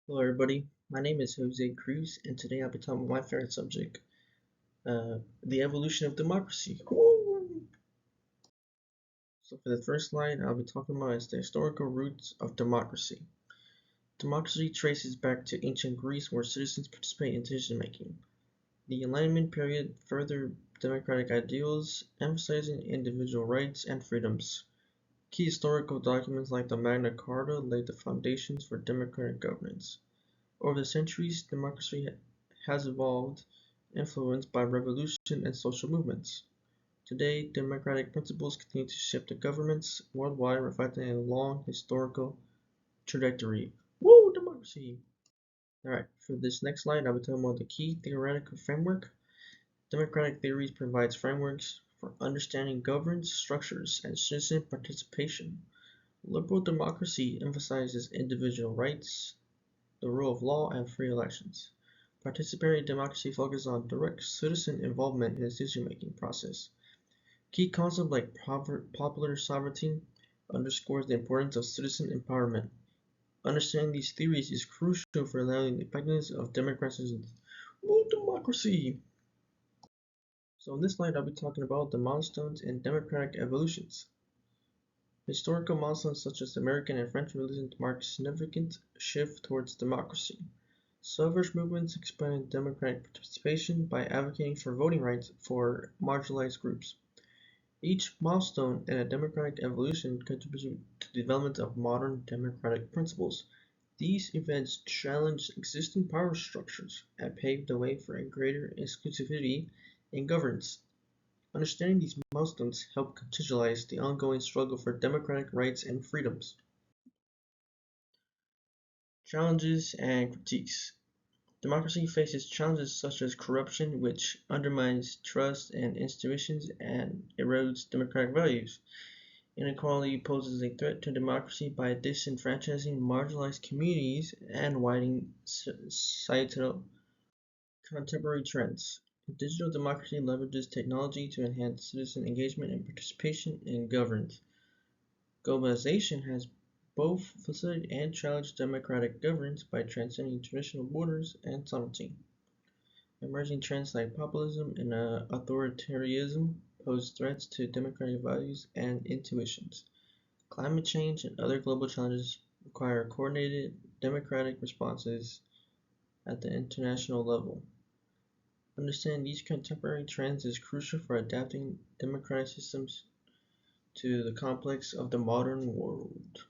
Hello, everybody. My name is Jose Cruz, and today I'll be talking about my favorite subject, the evolution of democracy. Woo! So, for the first slide, I'll be talking about is the historical roots of democracy. Democracy traces back to ancient Greece, where citizens participate in decision making. The Enlightenment period furthered democratic ideals, emphasizing individual rights and freedoms. Key historical documents like the Magna Carta laid the foundations for democratic governance. Over the centuries, democracy has evolved, influenced by revolution and social movements. Today, democratic principles continue to shape the governments worldwide, reflecting a long historical trajectory. Woo, democracy! Alright, for this next slide, I'll be talking about the key theoretical framework. Democratic theories provides frameworks for understanding governance structures and citizen participation. Liberal democracy emphasizes individual rights, the rule of law, and free elections. Participatory democracy focuses on direct citizen involvement in the decision-making process. Key concepts like popular sovereignty underscores the importance of citizen empowerment. Understanding these theories is crucial for allowing the effectiveness of democracy. Woo, democracy! So in this slide, I'll be talking about the milestones in democratic evolutions. Historical milestones such as American and French Revolution mark significant shift towards democracy. Suffrage movements expanded democratic participation by advocating for voting rights for marginalized groups. Each milestone in a democratic evolution contributed to the development of modern democratic principles. These events challenged existing power structures and paved the way for a greater inclusivity in governance. Understanding these milestones helped contextualize the ongoing struggle for democratic rights and freedoms. Challenges and critiques. Democracy faces challenges such as corruption, which undermines trust in institutions and erodes democratic values. Inequality poses a threat to democracy by disenfranchising marginalized communities and widening societal contemporary trends. Digital democracy leverages technology to enhance citizen engagement and participation in governance. Globalization has both facilitated and challenged democratic governance by transcending traditional borders and sovereignty. Emerging trends like populism and authoritarianism pose threats to democratic values and intuitions. Climate change and other global challenges require coordinated democratic responses at the international level. Understanding these contemporary trends is crucial for adapting democratic systems to the complex of the modern world.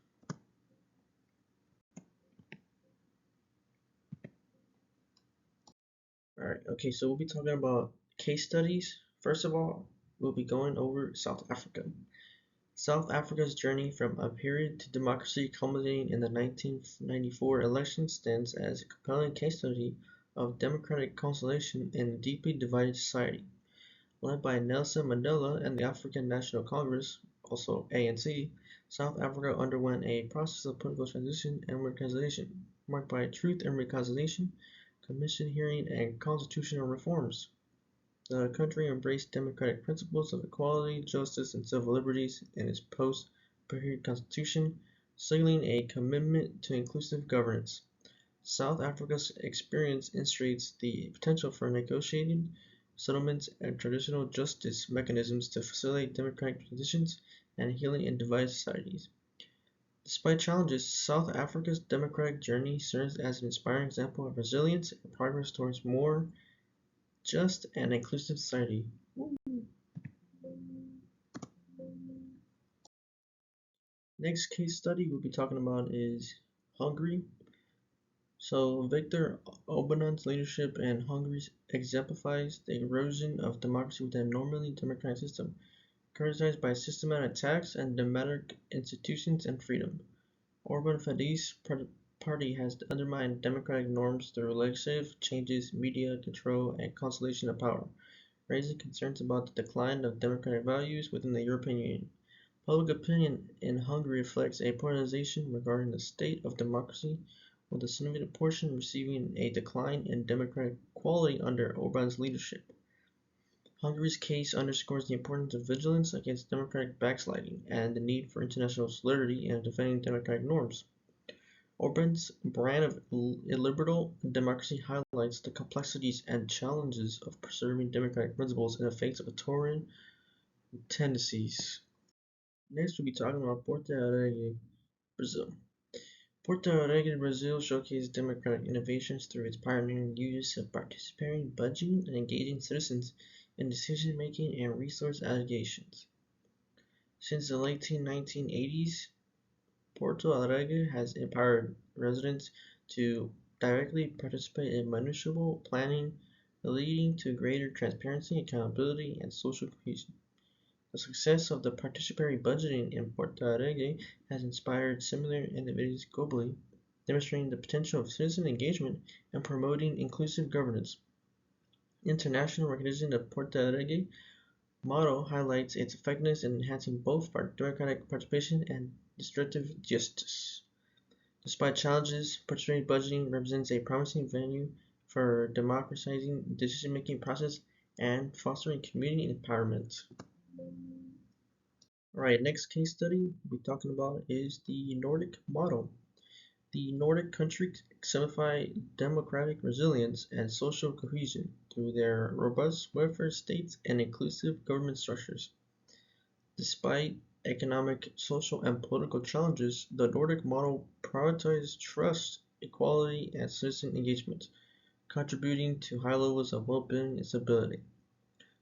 Alright, okay, so we'll be talking about case studies. First of all, we'll be going over South Africa. South Africa's journey from a period to democracy culminating in the 1994 election stands as a compelling case study of democratic consolidation in a deeply divided society. Led by Nelson Mandela and the African National Congress, also ANC, South Africa underwent a process of political transition and reconciliation, marked by Truth and Reconciliation Commission hearing and constitutional reforms. The country embraced democratic principles of equality, justice, and civil liberties in its post-apartheid constitution, signaling a commitment to inclusive governance. South Africa's experience illustrates the potential for negotiating settlements and transitional justice mechanisms to facilitate democratic transitions and healing in divided societies. Despite challenges, South Africa's democratic journey serves as an inspiring example of resilience and progress towards more just and inclusive society. Next case study we'll be talking about is Hungary. So Viktor Orban's leadership in Hungary exemplifies the erosion of democracy within a normally democratic system, characterized by systematic attacks on democratic institutions and freedom. Orban Fidesz party has undermined democratic norms through legislative changes, media control, and consolidation of power, raising concerns about the decline of democratic values within the European Union. Public opinion in Hungary reflects a polarization regarding the state of democracy, with a significant portion receiving a decline in democratic quality under Orban's leadership. Hungary's case underscores the importance of vigilance against democratic backsliding and the need for international solidarity in defending democratic norms. Orban's brand of illiberal democracy highlights the complexities and challenges of preserving democratic principles in the face of authoritarian tendencies. Next, we'll be talking about Porto Alegre, Brazil. Porto Alegre, Brazil showcased democratic innovations through its pioneering use of participatory budgeting and engaging citizens in decision-making and resource allocations. Since the late 1980s, Porto Alegre has empowered residents to directly participate in municipal planning, leading to greater transparency, accountability, and social cohesion. The success of the participatory budgeting in Porto Alegre has inspired similar initiatives globally, demonstrating the potential of citizen engagement and promoting inclusive governance. International recognition of Porto Alegre model highlights its effectiveness in enhancing both democratic participation and distributive justice. Despite challenges, participatory budgeting represents a promising venue for democratizing the decision-making process and fostering community empowerment. Alright, next case study we'll be talking about is the Nordic model. The Nordic countries exemplify democratic resilience and social cohesion through their robust welfare states and inclusive government structures. Despite economic, social, and political challenges, the Nordic model prioritizes trust, equality, and citizen engagement, contributing to high levels of well-being and stability.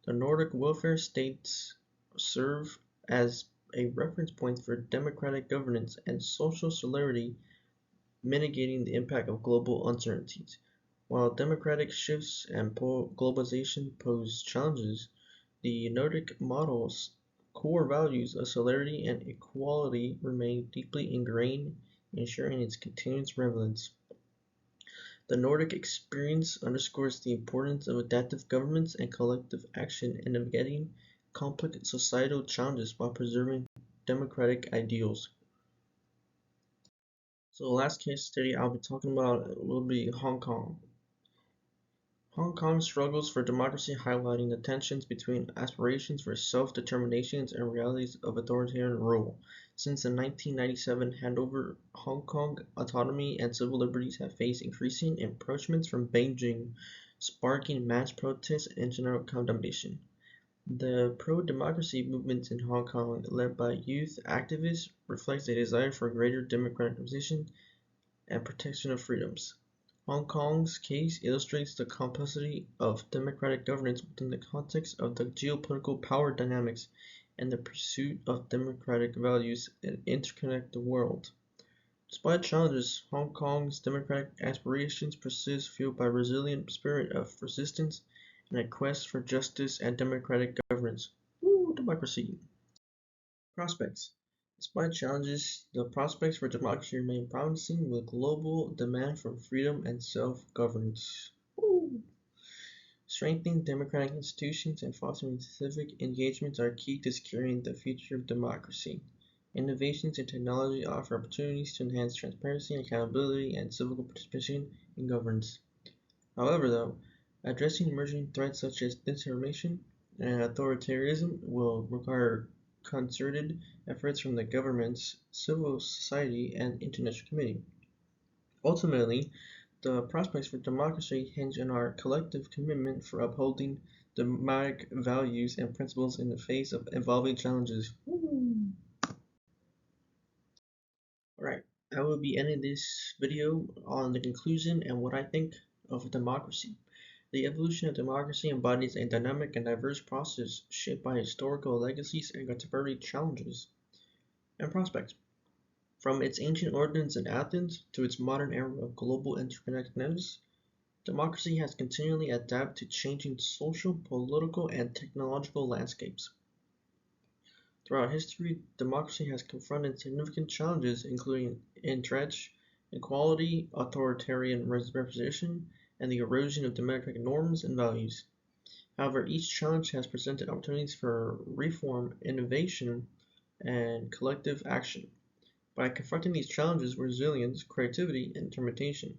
The Nordic welfare states serve as a reference point for democratic governance and social solidarity, mitigating the impact of global uncertainties. While democratic shifts and globalization pose challenges, the Nordic model's core values of solidarity and equality remain deeply ingrained, ensuring its continuous relevance. The Nordic experience underscores the importance of adaptive governments and collective action in navigating complex societal challenges while preserving democratic ideals. So the last case study I'll be talking about will be Hong Kong. Hong Kong struggles for democracy, highlighting the tensions between aspirations for self-determination and realities of authoritarian rule. Since the 1997 handover, Hong Kong autonomy and civil liberties have faced increasing encroachments from Beijing, sparking mass protests and general condemnation. The pro-democracy movement in Hong Kong, led by youth activists, reflects a desire for greater democratization and protection of freedoms. Hong Kong's case illustrates the complexity of democratic governance within the context of the geopolitical power dynamics and the pursuit of democratic values that interconnect the world. Despite challenges, Hong Kong's democratic aspirations persist, fueled by a resilient spirit of resistance and a quest for justice and democratic governance. Woo, democracy! Prospects. Despite challenges, the prospects for democracy remain promising, with global demand for freedom and self-governance. Strengthening democratic institutions and fostering civic engagement are key to securing the future of democracy. Innovations in technology offer opportunities to enhance transparency, accountability, and civil participation in governance. However, though, addressing emerging threats such as disinformation and authoritarianism will require concerted efforts from the governments, civil society, and international community. Ultimately, the prospects for democracy hinge on our collective commitment for upholding democratic values and principles in the face of evolving challenges. Alright, I will be ending this video on the conclusion and what I think of democracy. The evolution of democracy embodies a dynamic and diverse process shaped by historical legacies and contemporary challenges and prospects. From its ancient origins in Athens to its modern era of global interconnectedness, democracy has continually adapted to changing social, political, and technological landscapes. Throughout history, democracy has confronted significant challenges including entrenched inequality, authoritarian representation, and the erosion of democratic norms and values. However, each challenge has presented opportunities for reform, innovation, and collective action. By confronting these challenges with resilience, creativity, and determination,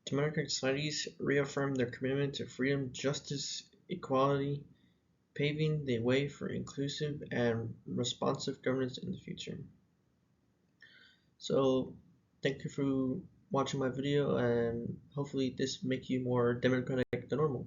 democratic societies reaffirm their commitment to freedom, justice, equality, paving the way for inclusive and responsive governance in the future. So, Thank you for watching my video, and hopefully this make you more democratic than normal.